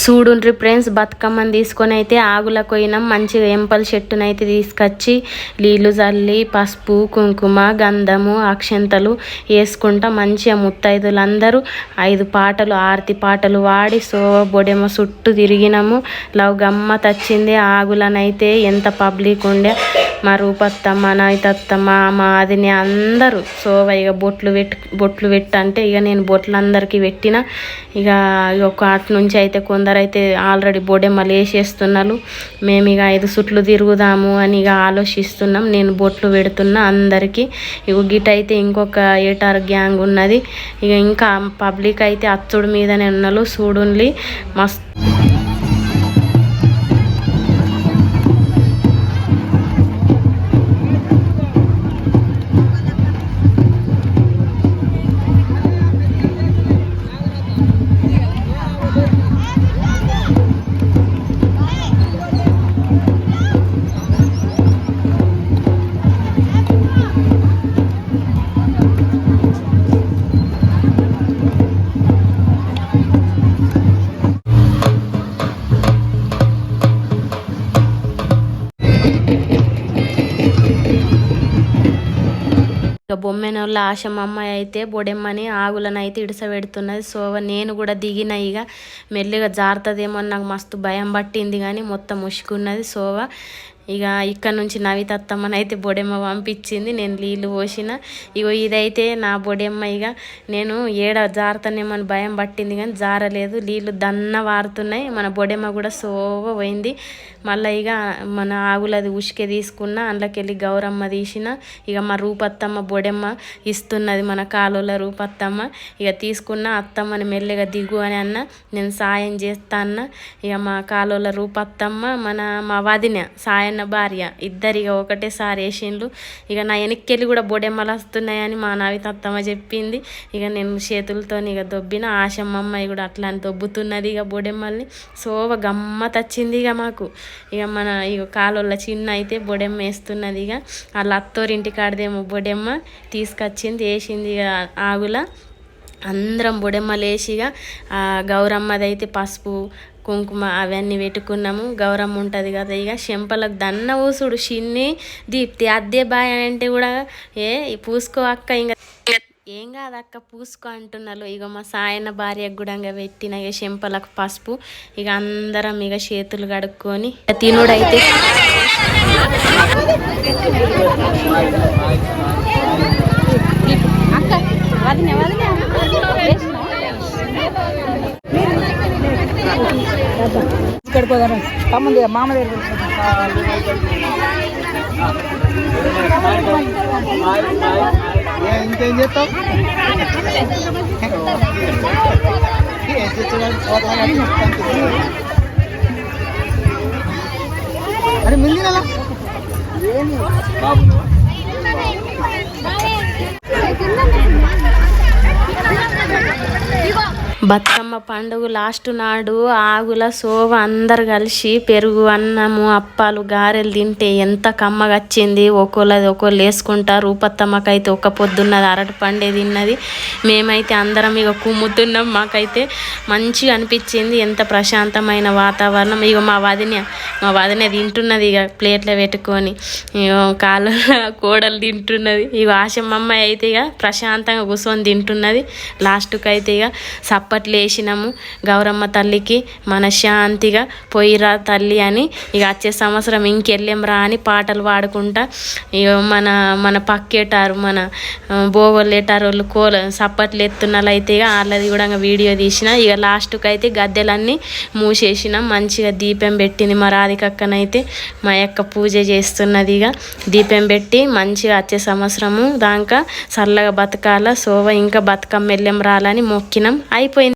చూడుండ్రి friends, బతుకమ్మని తీసుకొని అయితే ఆగులకు పోయినాం. మంచిగా ఎంపల చెట్టునైతే తీసుకొచ్చి నీళ్ళు చల్లి పసుపు కుంకుమ గంధము అక్షంతలు వేసుకుంటా మంచిగా ముత్తైదులందరూ 5 పాటలు ఆరతి పాటలు వాడి బొడెమ్మ చుట్టూ తిరిగినాము. లవ్ గమ్మత్ వచ్చింది. ఆగులనైతే ఎంత పబ్లిక్ ఉండే. మా రూపత్తమ్మ నవితత్తమ్మ మా అదిని అందరూ ఇక బొట్లు పెట్టంటే ఇక నేను బొట్లు అందరికీ పెట్టిన. ఇక ఒక అటు నుంచి అయితే కొందరైతే ఆల్రెడీ బొడెమ్మలు వేసేస్తున్నారు. మేము ఇక 5 చుట్లు తిరుగుదాము అని ఇక ఆలోచిస్తున్నాం. నేను బొట్లు పెడుతున్నా అందరికీ. ఇక గిట్ అయితే ఇంకొక 8 గ్యాంగ్ ఉన్నది. ఇక ఇంకా పబ్లిక్ అయితే అచ్చుడు మీదనే ఉన్నారు. చూడుండి మస్తు బొమ్మెనోళ్ళ ఆశమమ్మ అయితే బొడెమ్మని ఆగులను అయితే ఇడిసబెడుతున్నది. నేను కూడా దిగిన. ఇక మెల్లిగా జారుతుందేమో నాకు మస్తు భయం పట్టింది, కానీ మొత్తం ముసుకున్నది ఇక ఇక్కడ నుంచి నవితత్తమ్మని అయితే బొడెమ్మ పంపించింది. నేను నీళ్ళు పోసిన. ఇగో ఇదైతే నా బొడెమ్మ. ఇక నేను జారుతానేమని భయం పట్టింది, కానీ జారలేదు. నీళ్ళు దన్న వారుతున్నాయి. మన బొడెమ్మ కూడా పోయింది. మళ్ళీ ఇక మన ఆగులది ఉసుకే తీసుకున్న. అందులోకెళ్ళి గౌరమ్మ తీసిన. ఇక మా రూపత్తమ్మ బొడెమ్మ ఇస్తున్నది, మన కాలుల రూపత్తమ్మ. ఇక తీసుకున్న. అత్తమ్మని మెల్లగా దిగు అని అన్న. నేను సాయం చేస్తా అన్న. ఇక మా కాలుల రూపత్తమ్మ మా వదిన సాయం భార్య ఇద్దరు ఇక ఒకటేసారి వేసిండ్లు. ఇక నా వెనక్కెళ్ళి కూడా బొడెమ్మలు వస్తున్నాయని మా నవితత్తమ్మ చెప్పింది. ఇక నేను చేతులతో ఇక దొబ్బిన. ఆశమ్మమ్మ కూడా అట్లా అని దొబ్బుతున్నది ఇక బొడెమ్మల్ని. గమ్మత్ వచ్చింది ఇక మాకు. ఇక ఇక కాలుల చిన్న అయితే బొడెమ్మ వేస్తున్నది. ఇక వాళ్ళ అత్తోరింటి కాడదేమో బొడెమ్మ తీసుకొచ్చింది వేసింది. ఇక ఆగుల అందరం బొడెమ్మలు వేసిగా గౌరమ్మదైతే పసుపు కుంకుమ అవన్నీ పెట్టుకున్నాము. గౌరమ్మ ఉంటుంది కదా. ఇక చెంపలకు దన్న ఊసుడు చిన్ని దీప్తి అద్దే బాయ్ అంటే కూడా పూసుకో అక్క, ఇంకా ఏం కాదు అక్క పూసుకో అంటున్నారు. ఇక మా సాయన్న భార్యకు కూడా పెట్టిన ఇక చెంపలకు పసుపు. ఇక అందరం ఇక చేతులు కడుక్కొని తినుడైతే మామ ఇంకేం చేస్తావు? అరే మిందిన బతుకమ్మ పండుగ లాస్ట్ నాడు ఆగుల అందరు కలిసి పెరుగు అన్నము అప్పాలు గారెలు తింటే ఎంత కమ్మగా వచ్చింది. ఒకళ్ళు వేసుకుంటారు. రూపత్తమ్మకైతే ఒక పొద్దున్నది అరటి పండే తిన్నది. మేమైతే అందరం ఇక కుమ్ముతున్నాం. మాకైతే మంచిగా అనిపించింది. ఎంత ప్రశాంతమైన వాతావరణం. ఇక మా వదిన తింటున్నది ఇక ప్లేట్లో పెట్టుకొని. ఇక కాళ్ళ కోడలు తింటున్నది. ఇక ఆశమమ్మ అయితే ఇక ప్రశాంతంగా కూర్చొని తింటున్నది. లాస్ట్కి అయితే ఇక చప్పట్లు వేసినాము. గౌరమ్మ తల్లికి మనశ్శాంతిగా పోయిరా తల్లి అని. ఇక వచ్చే సంవత్సరం ఇంకెళ్ళేం రా అని పాటలు పాడుకుంటా ఇక మన పక్కేటారు మన బోగొల్లేటారు వాళ్ళు చప్పట్లు ఎత్తున్నలు అయితే ఇక వాళ్ళది కూడా వీడియో తీసిన. ఇక లాస్ట్కి అయితే గద్దెలన్నీ మూసేసినాం. మంచిగా దీపం పెట్టింది మా రాధికక్కనైతే. మా యొక్క పూజ చేస్తున్నది. ఇక దీపం పెట్టి మంచిగా వచ్చే సంవత్సరము దాకా చల్లగా బతకాల ఇంకా బతుకమ్మ వెళ్ళేం రాలని మొక్కినాం. అయిపోయింది.